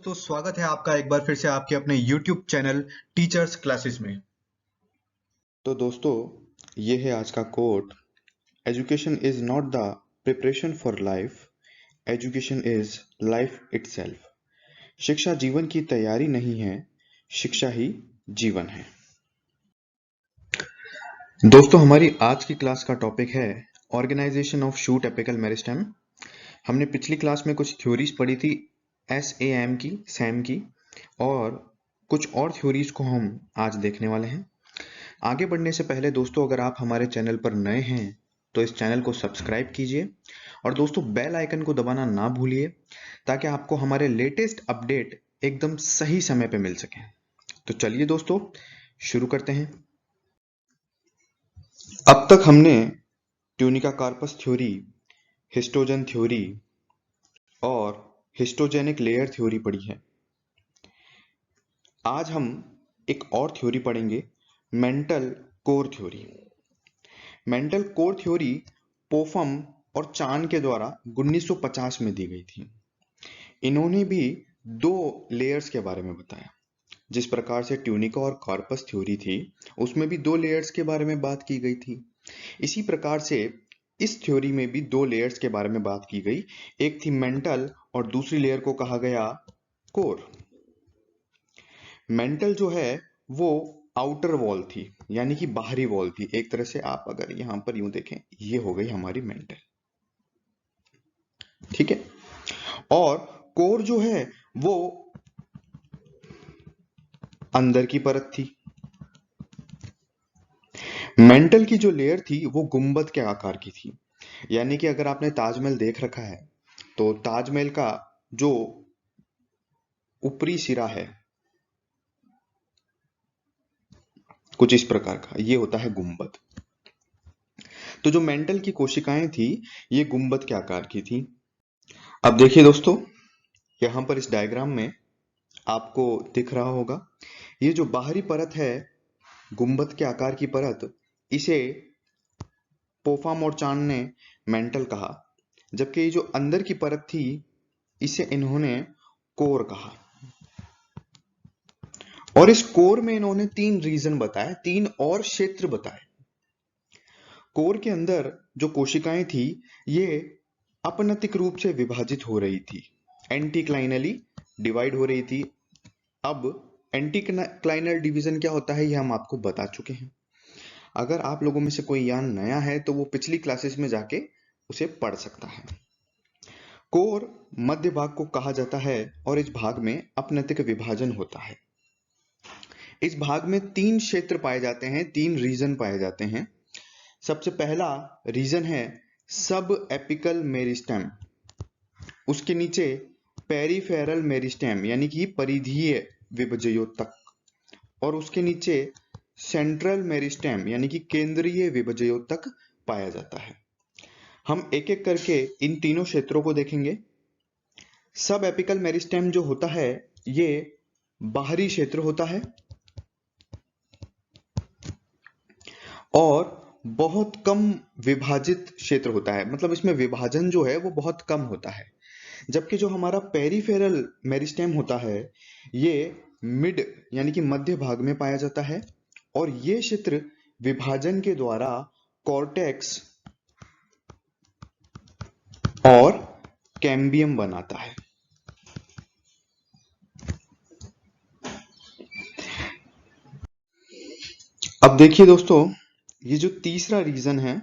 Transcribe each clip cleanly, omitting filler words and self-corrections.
तो स्वागत है आपका एक बार फिर से आपके अपने YouTube चैनल टीचर्स क्लासेस में। तो दोस्तों, ये है आज का quote. Education is not the preparation for life, education is life itself. शिक्षा जीवन की तैयारी नहीं है, शिक्षा ही जीवन है। दोस्तों, हमारी आज की क्लास का टॉपिक है organisation of shoot apical meristem. हमने पिछली क्लास में कुछ थ्योरीज पढ़ी थी SAM की, सैम की, और कुछ और थ्योरीज को हम आज देखने वाले हैं। आगे बढ़ने से पहले दोस्तों, अगर आप हमारे चैनल पर नए हैं तो इस चैनल को सब्सक्राइब कीजिए और दोस्तों बेल आइकन को दबाना ना भूलिए ताकि आपको हमारे लेटेस्ट अपडेट एकदम सही समय पे मिल सके। तो चलिए दोस्तों, शुरू करते हैं। अब तक हमने tunica corpus theory, histogen theory और हिस्टोजेनिक लेयर थ्योरी पढ़ी है। आज हम एक और थ्योरी पढ़ेंगे, mantle core theory. Mantle core theory Popham और चान के द्वारा 1950 में दी गई थी। इन्होंने भी दो लेयर्स के बारे में बताया। जिस प्रकार से ट्यूनिका और कार्पस थ्योरी थी, उसमें भी दो लेयर्स के बारे में बात की गई थी। इसी प्रकार से इस थ्योरी में भी दो लेयर्स के बारे में बात की गई। एक थी मेंटल और दूसरी लेयर को कहा गया कोर। मेंटल जो है वो आउटर वॉल थी, यानी कि बाहरी वॉल थी। एक तरह से आप अगर यहां पर यूं देखें, ये हो गई हमारी मेंटल, ठीक है। और कोर जो है वो अंदर की परत थी। मेंटल की जो लेयर थी वो गुंबद के आकार की थी। यानी कि अगर आपने ताजमहल देख रखा है तो ताजमहल का जो ऊपरी सिरा है कुछ इस प्रकार का, ये होता है गुंबद। तो जो मेंटल की कोशिकाएं थी ये गुंबद के आकार की थी। अब देखिए दोस्तों, यहां पर इस डायग्राम में आपको दिख रहा होगा, ये जो बाहरी परत है गुंबद के आकार की परत, इसे पोफाम और चान ने मेंटल कहा, जबकि ये जो अंदर की परत थी इसे इन्होंने कोर कहा। और इस कोर में इन्होंने तीन रीजन बताए, तीन और क्षेत्र बताए। कोर के अंदर जो कोशिकाएं थी ये अपनतिक रूप से विभाजित हो रही थी, एंटीक्लाइनली डिवाइड हो रही थी। अब एंटीक्लाइनल डिवीजन क्या होता है ये हम आपको बता चुके हैं। अगर आप लोगों में से कोई यहाँ नया है तो वो पिछली क्लासेस में जाके उसे पढ़ सकता है। कोर मध्य भाग को कहा जाता है और इस भाग में अपनतिक विभाजन होता है। इस भाग में तीन क्षेत्र पाए जाते हैं, तीन रीजन पाए जाते हैं। सबसे पहला रीजन है सब एपिकल मेरिस्टेम, उसके नीचे पेरिफेरल मेरिस्टेम यानी कि परिधीय विभजयोतक, और उसके नीचे सेंट्रल मेरिस्टेम यानी कि केंद्रीय विभजयोतक पाया जाता है। हम एक एक करके इन तीनों क्षेत्रों को देखेंगे। सब एपिकल मेरिस्टेम जो होता है ये बाहरी क्षेत्र होता है और बहुत कम विभाजित क्षेत्र होता है, मतलब इसमें विभाजन जो है वो बहुत कम होता है। जबकि जो हमारा पेरिफेरल मेरिस्टेम होता है ये मिड यानी कि मध्य भाग में पाया जाता है और ये क्षेत्र विभाजन के द्वारा कॉर्टेक्स और कैम्बियम बनाता है। अब देखिए दोस्तों, ये जो तीसरा रीजन है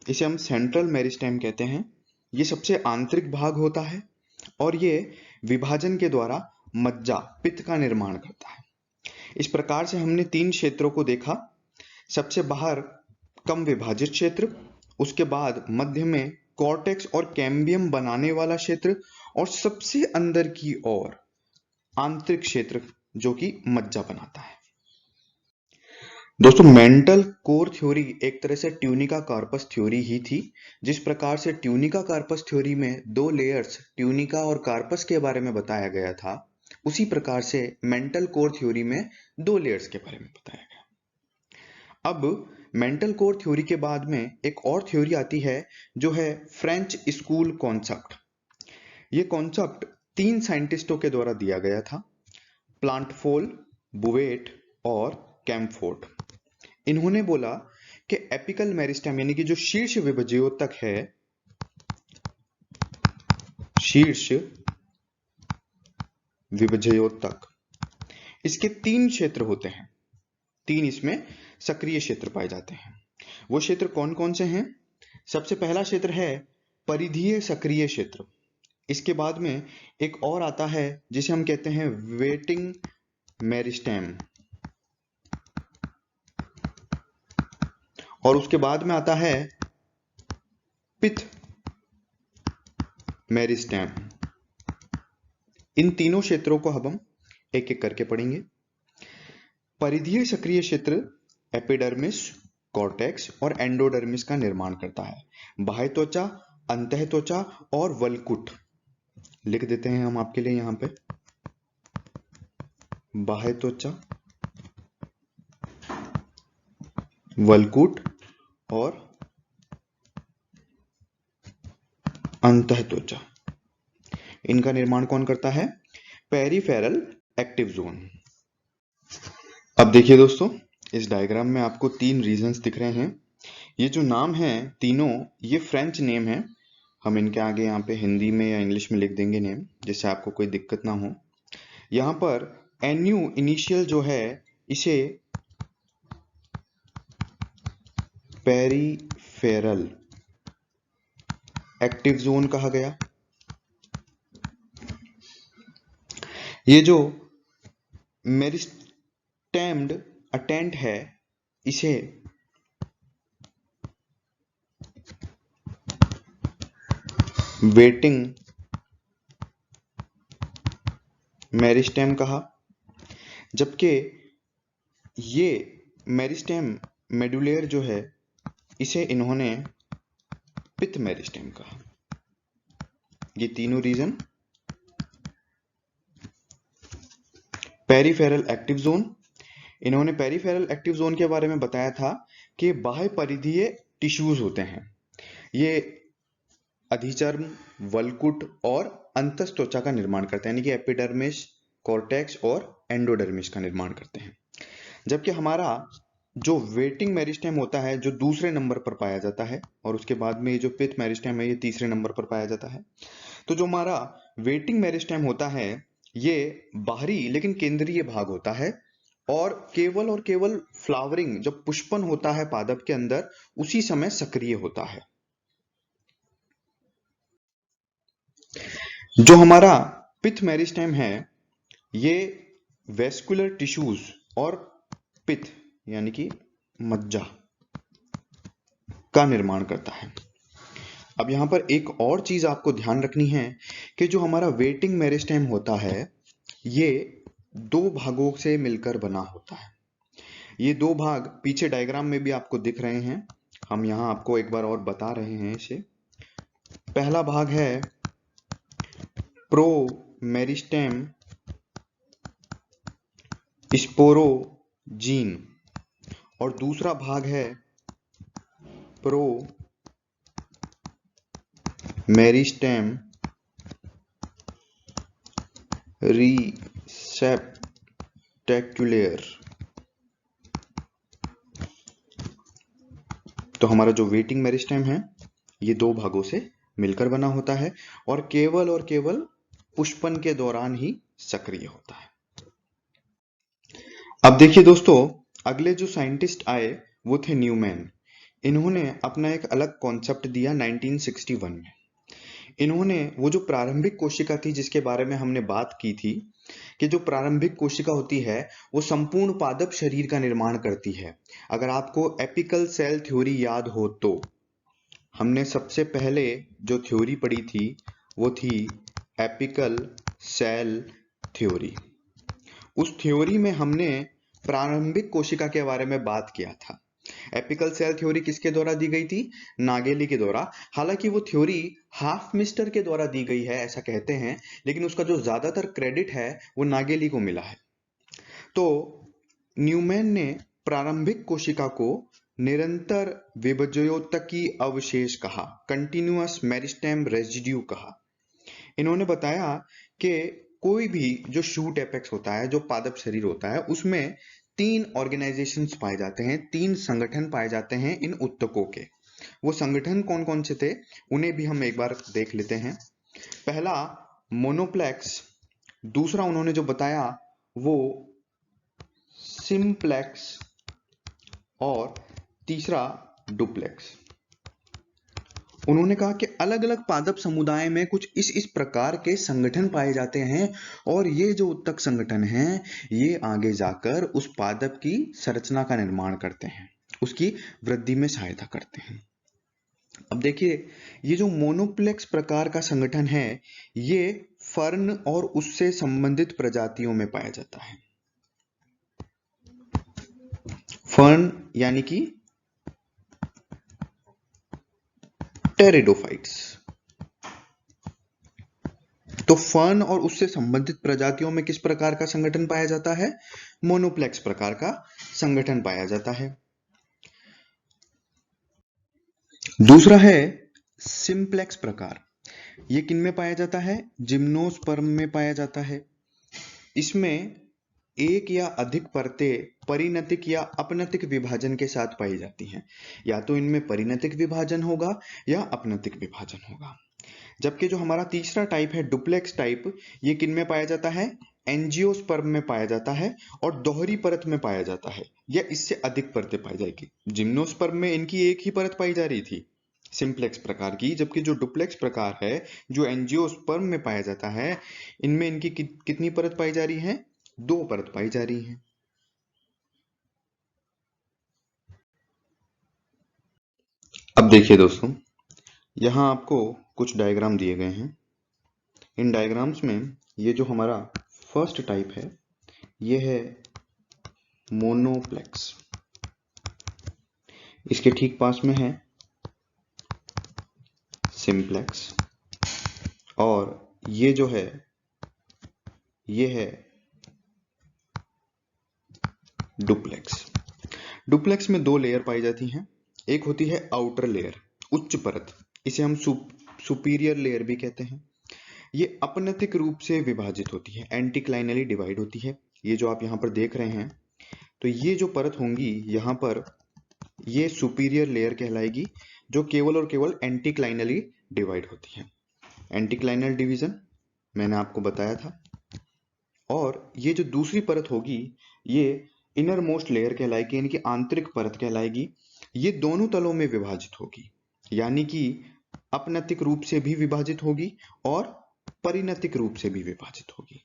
इसे हम सेंट्रल मेरिस्टेम कहते हैं। ये सबसे आंतरिक भाग होता है और ये विभाजन के द्वारा मज्जा, पित्त का निर्माण करता है। इस प्रकार से हमने तीन क्षेत्रों को देखा। सबसे बाहर कम विभाजित क्षेत्र, उसके बाद मध्य में कॉर्टेक्स और कैम्बियम बनाने वाला क्षेत्र, और सबसे अंदर की ओर आंतरिक क्षेत्र जो कि मज्जा बनाता है। दोस्तों, मेंटल कोर थ्योरी एक तरह से ट्यूनिका कार्पस थ्योरी ही थी। जिस प्रकार से ट्यूनिका कार्पस थ्योरी में दो लेयर्स ट्यूनिका और कार्पस के बारे में बताया गया था, उसी प्रकार से मेंटल कोर थ्योरी में दो लेयर्स के बारे में बताया गया। अब मेंटल कोर थ्योरी के बाद में एक और थ्योरी आती है जो है फ्रेंच स्कूल कॉन्सेप्ट। ये कॉन्सेप्ट 3 साइंटिस्टों के द्वारा दिया गया था, प्लांटफोल, बुवेट और कैम्फोर्ड। इन्होंने बोला कि एपिकल मेरिस्टेम यानी कि जो शीर्ष विभज्योतक है, शीर्ष विभज्योतक, इसके 3 क्षेत्र होते हैं, 3 इसमें सक्रिय क्षेत्र पाए जाते हैं। वो क्षेत्र कौन कौन से हैं? सबसे पहला क्षेत्र है परिधीय सक्रिय क्षेत्र। इसके बाद में एक और आता है जिसे हम कहते हैं वेटिंग मेरिस्टेम, और उसके बाद में आता है पिथ मेरिस्टेम। इन तीनों क्षेत्रों को अब हम एक एक करके पढ़ेंगे। परिधीय सक्रिय क्षेत्र एपिडर्मिस, कॉर्टेक्स और एंडोडर्मिस का निर्माण करता है। बाह्य त्वचा, अंतः त्वचा और वल्कुट लिख देते हैं हम आपके लिए यहां पे। बाह्य त्वचा, वल्कुट और अंतः त्वचा, इनका निर्माण कौन करता है? Peripheral active zone. अब देखिए दोस्तों, इस डायग्राम में आपको 3 रीजन्स दिख रहे हैं। ये जो नाम है तीनों, ये फ्रेंच नेम है। हम इनके आगे यहाँ पे हिंदी में या इंग्लिश में लिख देंगे नेम, जिससे आपको कोई दिक्कत ना हो। यहाँ पर NU इनिशियल जो है, इसे पेरिफेरल एक्टिव जोन कहा गया। ये जो मेरिस्टेम्ड अटेंट है, इसे वेटिंग मेरिस्टेम कहा, जबकि ये मेरिस्टेम मेडुलेयर जो है, इसे इन्होंने पिथ मेरिस्टेम कहा। ये तीनों रीजन। पेरिफेरल एक्टिव जोन, इन्होंने पेरिफेरल एक्टिव जोन के बारे में बताया था कि बाह्य परिधीय टिश्यूज होते हैं। ये अधिचर्म, वल्कुट और अंतस त्वचा का निर्माण करते हैं, यानी कि एपिडर्मिस, कॉर्टेक्स और एंडोडर्मिस का निर्माण करते हैं। जबकि हमारा जो वेटिंग मेरिस्टेम होता है, जो दूसरे नंबर पर पाया जाता है, और उसके बाद में ये जो पिथ मेरिस्टेम है, ये तीसरे नंबर पर पाया जाता है। तो जो हमारा वेटिंग मेरिस्टेम होता है, ये बाहरी लेकिन केंद्रीय भाग होता है, और केवल फ्लावरिंग, जब पुष्पन होता है पादप के अंदर, उसी समय सक्रिय होता है। जो हमारा पिथ मेरिस्टेम है, ये वेस्कुलर टिश्यूज और पिथ यानी कि मज्जा का निर्माण करता है। अब यहां पर एक और चीज आपको ध्यान रखनी है कि जो हमारा वेटिंग मेरिस्टेम होता है, ये 2 भागों से मिलकर बना होता है। ये 2 भाग पीछे डायग्राम में भी आपको दिख रहे हैं। हम यहां आपको एक बार और बता रहे हैं इसे। पहला भाग है प्रो मेरिस्टेम स्पोरोजीन, और दूसरा भाग है प्रो मेरिस्टेम रिसेप्टेक्युलर। तो हमारा जो वेटिंग मेरिस्टेम है, ये 2 भागों से मिलकर बना होता है, और केवल पुष्पन के दौरान ही सक्रिय होता है। अब देखिए दोस्तों, अगले जो साइंटिस्ट आए वो थे न्यूमैन। इन्होंने अपना एक अलग कॉन्सेप्ट दिया 1961 में। इन्होंने वो जो प्रारंभिक कोशिका थी, जिसके बारे में हमने बात की थी कि जो प्रारंभिक कोशिका होती है, वो संपूर्ण पादप शरीर का निर्माण करती है। अगर आपको एपिकल सेल थ्योरी याद हो तो हमने सबसे पहले जो थ्योरी पढ़ी थी वो थी एपिकल सेल थ्योरी। उस थ्योरी में हमने प्रारंभिक कोशिका के बारे में बात किया था। एपिकल सेल थ्योरी किसके द्वारा दी गई थी? नागेली के द्वारा। हालांकि वो थ्योरी हाफ मिस्टर के द्वारा दी गई है ऐसा कहते हैं, लेकिन उसका जो ज्यादातर क्रेडिट है वो नागेली को मिला है। तो न्यूमैन ने प्रारंभिक कोशिका को निरंतर विभज्योतकी अवशेष कहा, कंटिन्यूअस मेरिस्टेम रेजिड्यू कहा। इन्होंने बताया कि कोई भी जो शूट एपेक्स होता है, जो पादप शरीर होता है, उसमें 3 ऑर्गेनाइजेशंस पाए जाते हैं, 3 संगठन पाए जाते हैं इन उत्तकों के। वो संगठन कौन कौन से थे उन्हें भी हम एक बार देख लेते हैं। पहला मोनोप्लेक्स, दूसरा उन्होंने जो बताया वो सिंप्लेक्स, और तीसरा डुप्लेक्स। उन्होंने कहा कि अलग अलग पादप समुदाय में कुछ इस प्रकार के संगठन पाए जाते हैं, और ये जो उत्तक संगठन हैं ये आगे जाकर उस पादप की संरचना का निर्माण करते हैं, उसकी वृद्धि में सहायता करते हैं। अब देखिए, ये जो मोनोप्लेक्स प्रकार का संगठन है ये फर्न और उससे संबंधित प्रजातियों में पाया जाता है। फर्न यानी कि टेरिडोफाइट्स। तो फर्न और उससे संबंधित प्रजातियों में किस प्रकार का संगठन पाया जाता है? मोनोप्लेक्स प्रकार का संगठन पाया जाता है। दूसरा है सिंप्लेक्स प्रकार। ये किन में पाया जाता है? जिम्नोस्पर्म में पाया जाता है। इसमें एक या अधिक परतें परिणतिक या अपनतिक विभाजन के साथ पाई जाती हैं। या तो इनमें परिणतिक विभाजन होगा या अपनतिक विभाजन होगा। जबकि जो हमारा तीसरा टाइप है डुप्लेक्स टाइप, ये किन में पाया जाता है? एंजियोस्पर्म में पाया जाता है और दोहरी परत में पाया जाता है, या इससे अधिक परतें पाई जाएगी। जिम्नोस्पर्म में इनकी एक ही परत पाई जा रही थी सिंप्लेक्स प्रकार की, जबकि जो डुप्लेक्स प्रकार है जो एंजियोस्पर्म में पाया जाता है, इनमें इनकी कितनी परत पाई जा रही है? 2 परत पाई जा रही है। अब देखिए दोस्तों, यहां आपको कुछ डायग्राम दिए गए हैं। इन डायग्राम्स में ये जो हमारा फर्स्ट टाइप है ये है मोनोप्लेक्स, इसके ठीक पास में है सिंप्लेक्स, और ये जो है ये है डुप्लेक्स। डुप्लेक्स में 2 लेयर पाई जाती हैं। एक होती है आउटर लेयर, उच्च परत, इसे हम सुपीरियर लेयर भी कहते हैं। ये अपनतिक रूप से विभाजित होती है, एंटीक्लाइनली डिवाइड होती है। ये जो आप यहाँ पर देख रहे हैं, तो ये जो परत होंगी यहाँ पर, ये सुपीरियर लेयर कहलाएगी, जो केवल और केवल एंटीक्लाइनली डिवाइड होती है। एंटीक्लाइनल डिवीजन मैंने आपको बताया था। और ये जो दूसरी परत होगी ये इनर मोस्ट लेयर कहलाएगी, यानी कि आंतरिक परत कहलाएगी। ये दोनों तलों में विभाजित होगी, यानी कि अपनतिक रूप से भी विभाजित होगी और परिणतिक रूप से भी विभाजित होगी।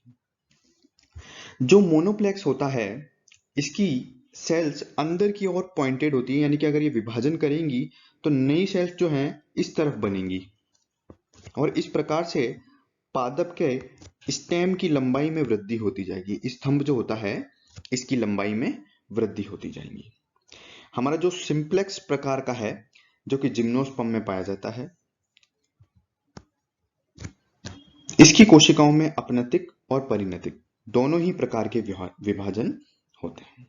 जो मोनोप्लेक्स होता है इसकी सेल्स अंदर की ओर पॉइंटेड होती है, यानी कि अगर ये विभाजन करेंगी तो नई सेल्स जो हैं इस तरफ बनेंगी, और इस प्रकार से पादप के स्टेम की लंबाई में वृद्धि होती जाएगी। स्तंभ जो होता है इसकी लंबाई में वृद्धि होती जाएगी। हमारा जो सिंप्लेक्स प्रकार का है जो कि जिम्नोस्पर्म में पाया जाता है, इसकी कोशिकाओं में अपनतिक और परिणतिक दोनों ही प्रकार के विभाजन होते हैं।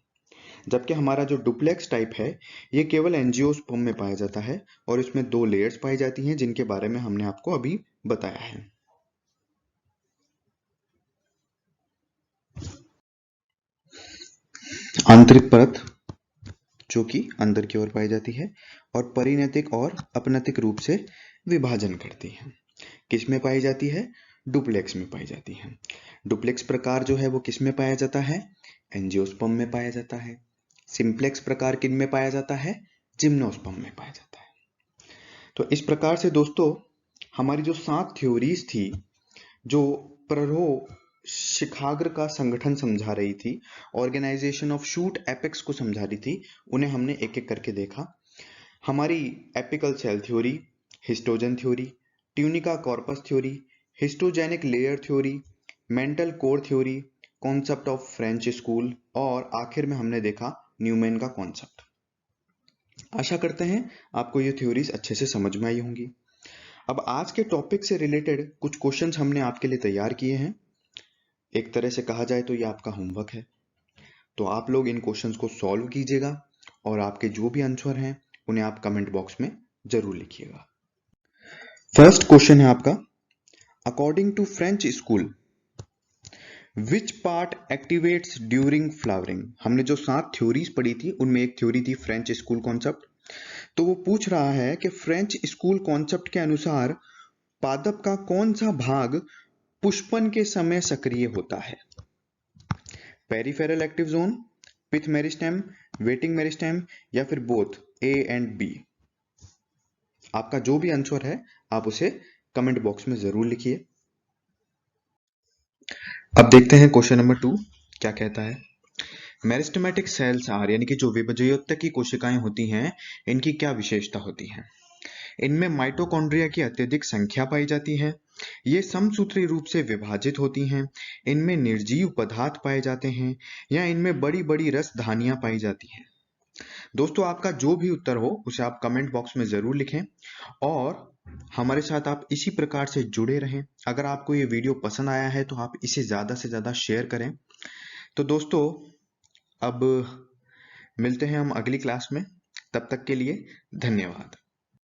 जबकि हमारा जो डुप्लेक्स टाइप है ये केवल एंजियोस्पर्म में पाया जाता है, और इसमें 2 लेयर्स पाई जाती हैं जिनके बारे में हमने आपको अभी बताया है। आंतरिक परत जो कि अंदर की ओर पाई जाती है, और परिणतिक और अपनतिक रूप से विभाजन करती है। किस में पाई जाती है? डुप्लेक्स में पाई जाती है। डुप्लेक्स प्रकार जो है वो किस में पाया जाता है? एंजियोस्पर्म में पाया जाता है। सिंप्लेक्स प्रकार किन में पाया जाता है? जिम्नोस्पर्म में पाया जाता है। तो इस प्रकार से दोस्तों हमारी जो 7 थ्योरीज थी, जो प्ररोह शिखाग्र का संगठन समझा रही थी, ऑर्गेनाइजेशन ऑफ शूट एपेक्स को समझा रही थी, उन्हें हमने एक एक करके देखा। हमारी apical cell theory, histogen theory, tunica corpus theory, histogenic layer theory, mantle core theory, concept of French school, और आखिर में हमने देखा न्यूमैन का कॉन्सेप्ट। आशा करते हैं आपको ये थ्योरीज अच्छे से समझ में आई होंगी। अब आज के टॉपिक से रिलेटेड कुछ क्वेश्चंस हमने आपके लिए तैयार किए हैं। एक तरह से कहा जाए तो ये आपका होमवर्क है, तो आप लोग इन क्वेश्चंस को सॉल्व कीजिएगा, और आपके जो भी आंसर हैं उन्हें आप कमेंट बॉक्स में जरूर लिखिएगा। फर्स्ट क्वेश्चन है आपका, according to French school which part activates during flowering. हमने जो 7 थ्योरीज पढ़ी थी उनमें एक थ्योरी थी फ्रेंच स्कूल कॉन्सेप्ट। तो वो पूछ रहा है कि फ्रेंच स्कूल कॉन्सेप्ट के अनुसार पादप का कौन सा भाग पुष्पन के समय सक्रिय होता है। पेरिफेरल एक्टिव जोन, पिथ मेरिस्टेम, वेटिंग मेरिस्टेम या फिर बोथ, ए एंड बी। आपका जो भी आंसर है आप उसे कमेंट बॉक्स में जरूर लिखिए। अब देखते हैं क्वेश्चन नंबर 2 क्या कहता है। मेरिस्टेमेटिक सेल्स आर यानी कि जो विभज्योतक की कोशिकाएं होती हैं इनकी क्या विशेषता होती है। इनमें माइटोकॉन्ड्रिया की अत्यधिक संख्या पाई जाती है, ये समसूत्री रूप से विभाजित होती हैं, इनमें निर्जीव पदार्थ पाए जाते हैं या इनमें बड़ी बड़ी रसधानियां पाई जाती हैं। दोस्तों आपका जो भी उत्तर हो उसे आप कमेंट बॉक्स में जरूर लिखें और हमारे साथ आप इसी प्रकार से जुड़े रहें। अगर आपको ये वीडियो पसंद आया है तो आप इसे ज्यादा से ज्यादा शेयर करें। तो दोस्तों अब मिलते हैं हम अगली क्लास में, तब तक के लिए धन्यवाद।